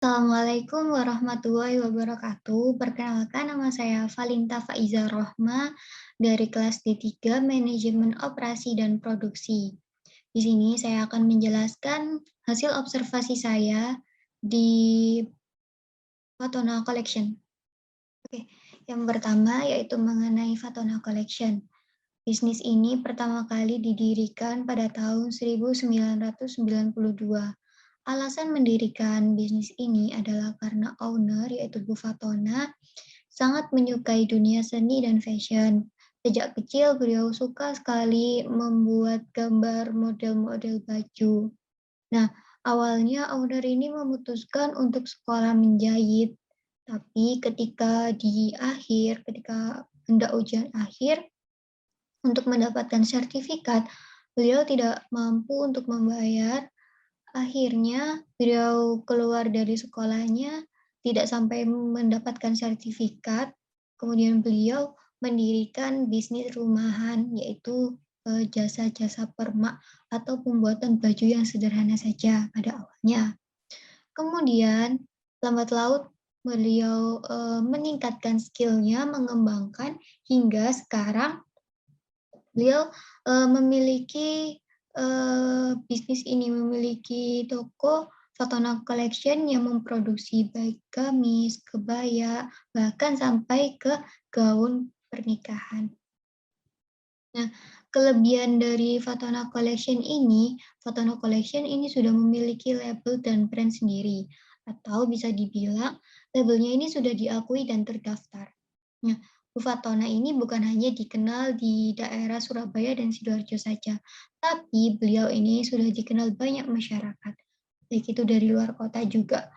Assalamualaikum warahmatullahi wabarakatuh. Perkenalkan nama saya Valinta Faiza Rohma dari kelas D3 Manajemen Operasi dan Produksi. Di sini saya akan menjelaskan hasil observasi saya di Fatona Collection. Oke, yang pertama yaitu mengenai Fatona Collection. Bisnis ini pertama kali didirikan pada tahun 1992. Alasan mendirikan bisnis ini adalah karena owner, yaitu Bu Fatona, sangat menyukai dunia seni dan fashion. Sejak kecil beliau suka sekali membuat gambar model-model baju. Nah, awalnya owner ini memutuskan untuk sekolah menjahit, tapi ketika hendak ujian akhir, untuk mendapatkan sertifikat, beliau tidak mampu untuk membayar. Akhirnya, beliau keluar dari sekolahnya tidak sampai mendapatkan sertifikat. Kemudian beliau mendirikan bisnis rumahan, yaitu jasa-jasa permak atau pembuatan baju yang sederhana saja pada awalnya. Kemudian, lambat laut beliau meningkatkan skillnya, mengembangkan hingga sekarang beliau memiliki bisnis ini, memiliki toko Fatona Collection yang memproduksi baik gamis, kebaya, bahkan sampai ke gaun pernikahan. Nah, kelebihan dari Fatona Collection ini sudah memiliki label dan brand sendiri, atau bisa dibilang labelnya ini sudah diakui dan terdaftar. Nah, Bu Fatona ini bukan hanya dikenal di daerah Surabaya dan Sidoarjo saja, tapi beliau ini sudah dikenal banyak masyarakat, baik itu dari luar kota juga,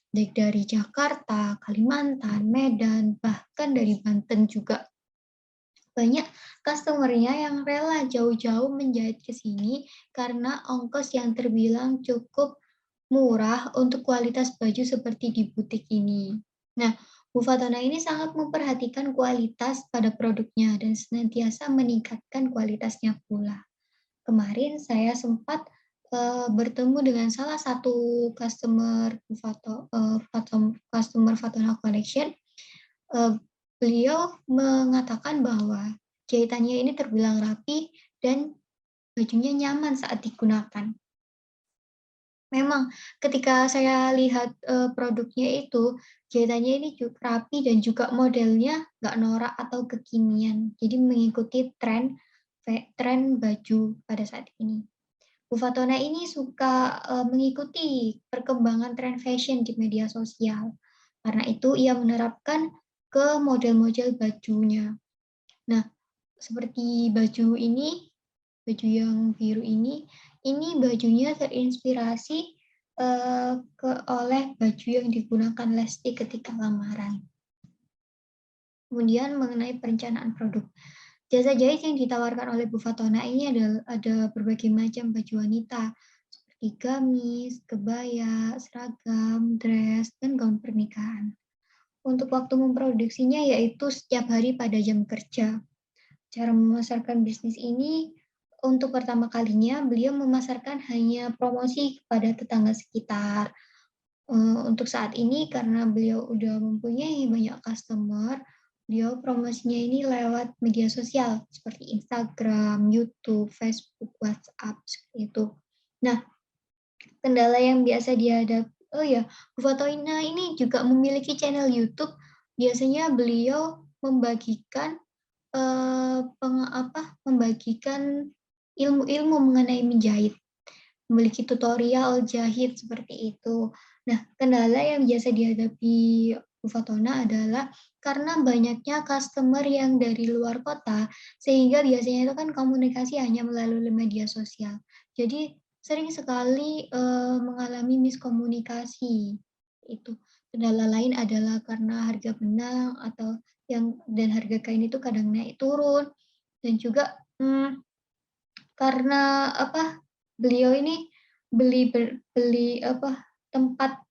baik dari Jakarta, Kalimantan, Medan, bahkan dari Banten juga. Banyak customer-nya yang rela jauh-jauh menjahit ke sini karena ongkos yang terbilang cukup murah untuk kualitas baju seperti di butik ini. Nah, Bu Fatona ini sangat memperhatikan kualitas pada produknya dan senantiasa meningkatkan kualitasnya pula. Kemarin saya sempat bertemu dengan salah satu customer customer Fatona Collection. Eh, Beliau mengatakan bahwa jahitannya ini terbilang rapi dan bajunya nyaman saat digunakan. Memang ketika saya lihat produknya itu, jahitannya ini juga rapi dan juga modelnya nggak norak atau kekinian. Jadi mengikuti tren baju pada saat ini. Bu Fatona ini suka mengikuti perkembangan tren fashion di media sosial. Karena itu ia menerapkan ke model-model bajunya. Nah, seperti baju yang biru ini bajunya terinspirasi oleh baju yang digunakan Lesti ketika lamaran. Kemudian mengenai perencanaan produk. Jasa jahit yang ditawarkan oleh Bu Fatona ini ada berbagai macam baju wanita, seperti gamis, kebaya, seragam, dress, dan gaun pernikahan. Untuk waktu memproduksinya yaitu setiap hari pada jam kerja. Cara memasarkan bisnis ini, untuk pertama kalinya beliau memasarkan hanya promosi kepada tetangga sekitar. Untuk saat ini karena beliau udah mempunyai banyak customer, beliau promosinya ini lewat media sosial seperti Instagram, YouTube, Facebook, WhatsApp, seperti itu. Nah, kendala yang biasa dihadapi, oh ya, Bu Fatoina ini juga memiliki channel YouTube. Biasanya beliau membagikan membagikan ilmu-ilmu mengenai menjahit, memiliki tutorial jahit seperti itu. Nah, kendala yang biasa dihadapi Bu Fatona adalah karena banyaknya customer yang dari luar kota, sehingga biasanya itu kan komunikasi hanya melalui media sosial. Jadi sering sekali mengalami miskomunikasi. Itu. Kendala lain adalah karena harga benang dan harga kain itu kadang naik turun dan juga karena beliau ini beli tempat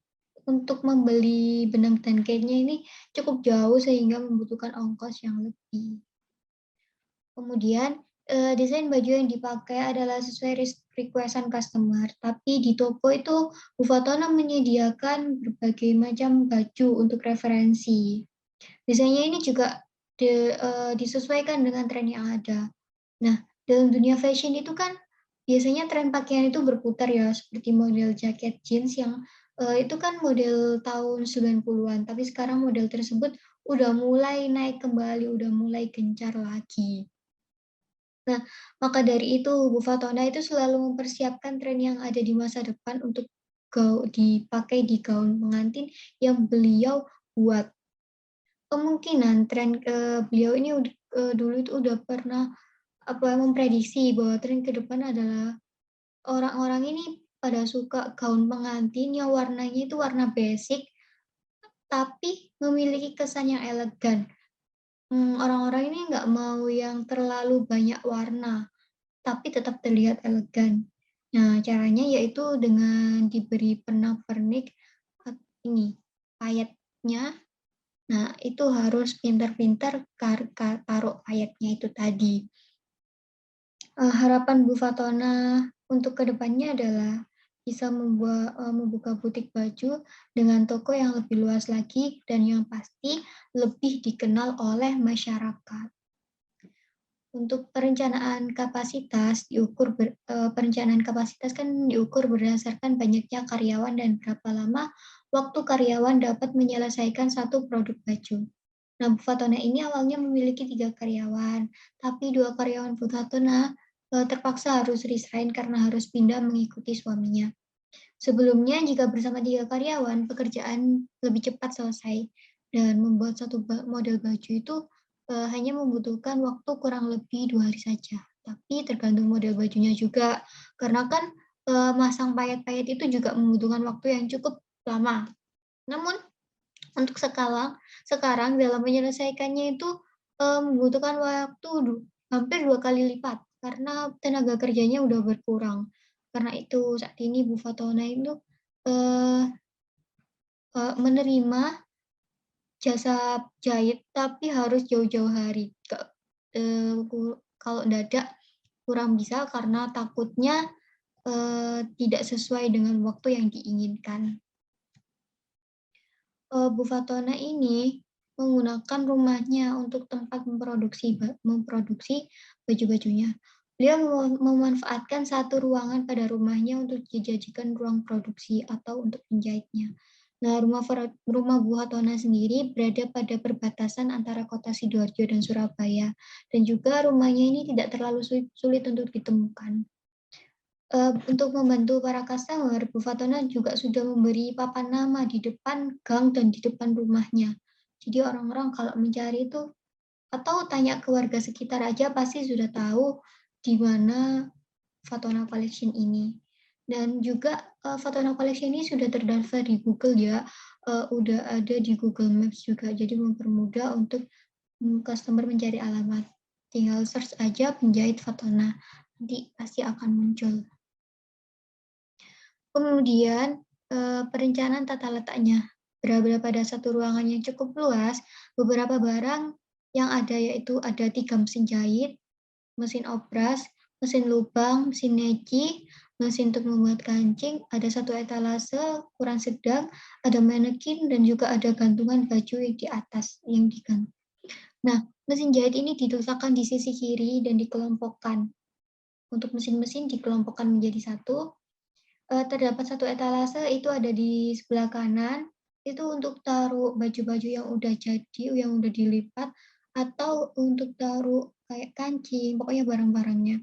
untuk membeli benang dan kainnya ini cukup jauh sehingga membutuhkan ongkos yang lebih. Kemudian desain baju yang dipakai adalah sesuai request-an customer, tapi di toko itu Bu Fatona menyediakan berbagai macam baju untuk referensi. Desainnya ini juga disesuaikan dengan tren yang ada. Nah, dalam dunia fashion itu kan biasanya tren pakaian itu berputar ya, seperti model jaket jeans yang itu kan model tahun 90-an, tapi sekarang model tersebut udah mulai naik kembali, udah mulai gencar lagi. Nah, maka dari itu Bu Fatona itu selalu mempersiapkan tren yang ada di masa depan untuk dipakai di gaun pengantin yang beliau buat. Kemungkinan tren beliau ini dulu itu udah pernah memprediksi bahwa tren ke depan adalah orang-orang ini pada suka gaun pengantin yang warnanya itu warna basic, tapi memiliki kesan yang elegan. Orang-orang ini nggak mau yang terlalu banyak warna, tapi tetap terlihat elegan. Nah, caranya yaitu dengan diberi pernak-pernik ini payetnya. Nah, itu harus pintar-pintar taruh payetnya itu tadi. Harapan Bu Fatona untuk kedepannya adalah bisa membuka butik baju dengan toko yang lebih luas lagi dan yang pasti lebih dikenal oleh masyarakat. Untuk perencanaan kapasitas kan diukur berdasarkan banyaknya karyawan dan berapa lama waktu karyawan dapat menyelesaikan satu produk baju. Nah, Bu Fatona ini awalnya memiliki 3 karyawan, tapi 2 karyawan Bu Fatona terpaksa harus resign karena harus pindah mengikuti suaminya. Sebelumnya, jika bersama 3 karyawan, pekerjaan lebih cepat selesai dan membuat satu model baju itu hanya membutuhkan waktu kurang lebih 2 hari saja. Tapi tergantung model bajunya juga, karena kan masang payet-payet itu juga membutuhkan waktu yang cukup lama. Namun untuk sekarang dalam menyelesaikannya itu membutuhkan waktu hampir 2 kali lipat karena tenaga kerjanya udah berkurang. Karena itu saat ini Bu Fatona itu eee menerima jasa jahit tapi harus jauh-jauh hari. Kalau dadak kurang bisa karena takutnya tidak sesuai dengan waktu yang diinginkan. Bu Fatona ini menggunakan rumahnya untuk tempat memproduksi baju-bajunya. Beliau memanfaatkan satu ruangan pada rumahnya untuk dijadikan ruang produksi atau untuk menjahitnya. Nah, rumah Bu Fatona sendiri berada pada perbatasan antara kota Sidoarjo dan Surabaya, dan juga rumahnya ini tidak terlalu sulit untuk ditemukan. Untuk membantu para customer, Bu Fatona juga sudah memberi papan nama di depan gang dan di depan rumahnya. Jadi orang-orang kalau mencari itu atau tanya ke warga sekitar aja pasti sudah tahu di mana Fatona Collection ini. Dan juga Fatona Collection ini sudah terdaftar di Google ya, udah ada di Google Maps juga. Jadi mempermudah untuk customer mencari alamat. Tinggal search aja penjahit Fatona, nanti pasti akan muncul. Kemudian, perencanaan tata letaknya. Berada pada satu ruangan yang cukup luas, beberapa barang yang ada yaitu ada 3 mesin jahit, mesin obras, mesin lubang, mesin neci, mesin untuk membuat kancing, ada satu etalase ukuran sedang, ada manekin, dan juga ada gantungan baju yang di atas yang digantung. Nah, mesin jahit ini diletakkan di sisi kiri dan dikelompokkan. Untuk mesin-mesin dikelompokkan menjadi satu. Terdapat satu etalase itu ada di sebelah kanan, itu untuk taruh baju-baju yang udah jadi, yang udah dilipat, atau untuk taruh kayak kancing, pokoknya barang-barangnya.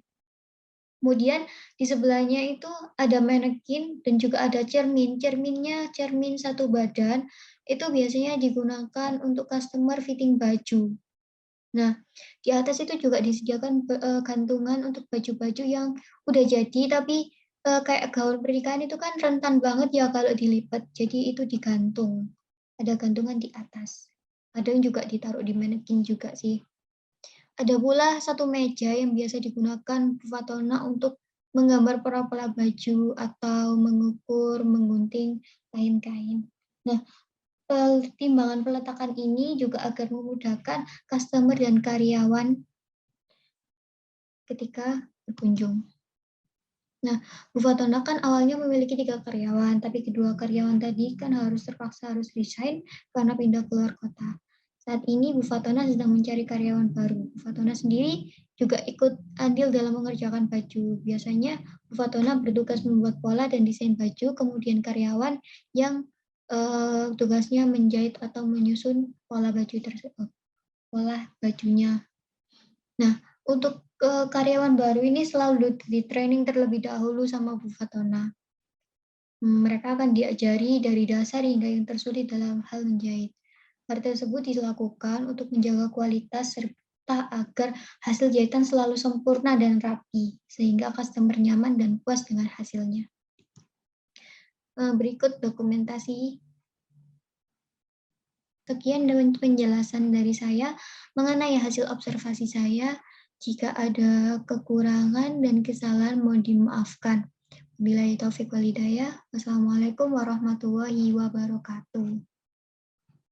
Kemudian di sebelahnya itu ada manekin dan juga ada cermin. Cerminnya cermin satu badan, itu biasanya digunakan untuk customer fitting baju. Nah, di atas itu juga disediakan gantungan untuk baju-baju yang udah jadi, tapi kayak gaun pernikahan itu kan rentan banget ya kalau dilipat, jadi itu digantung. Ada gantungan di atas. Kadang juga ditaruh di manekin juga sih. Ada pula satu meja yang biasa digunakan Fatona untuk menggambar pola-pola baju atau mengukur, menggunting kain-kain. Nah, pertimbangan peletakan ini juga agar memudahkan customer dan karyawan ketika berkunjung. Nah, Bu Fatona kan awalnya memiliki 3 karyawan, tapi kedua karyawan tadi kan terpaksa harus resign karena pindah keluar kota. Saat ini Bu Fatona sedang mencari karyawan baru. Bu Fatona sendiri juga ikut andil dalam mengerjakan baju. Biasanya Bu Fatona bertugas membuat pola dan desain baju, kemudian karyawan yang tugasnya menjahit atau menyusun pola baju tersebut, pola bajunya. Nah, untuk karyawan baru ini selalu di-training terlebih dahulu sama Bu Fatona. Mereka akan diajari dari dasar hingga yang tersulit dalam hal menjahit. Hal tersebut dilakukan untuk menjaga kualitas serta agar hasil jahitan selalu sempurna dan rapi, sehingga customer nyaman dan puas dengan hasilnya. Berikut dokumentasi. Sekian penjelasan dari saya mengenai hasil observasi saya. Jika ada kekurangan dan kesalahan mohon dimaafkan. Wabillahi taufiq wal hidayah. Wassalamualaikum warahmatullahi wabarakatuh.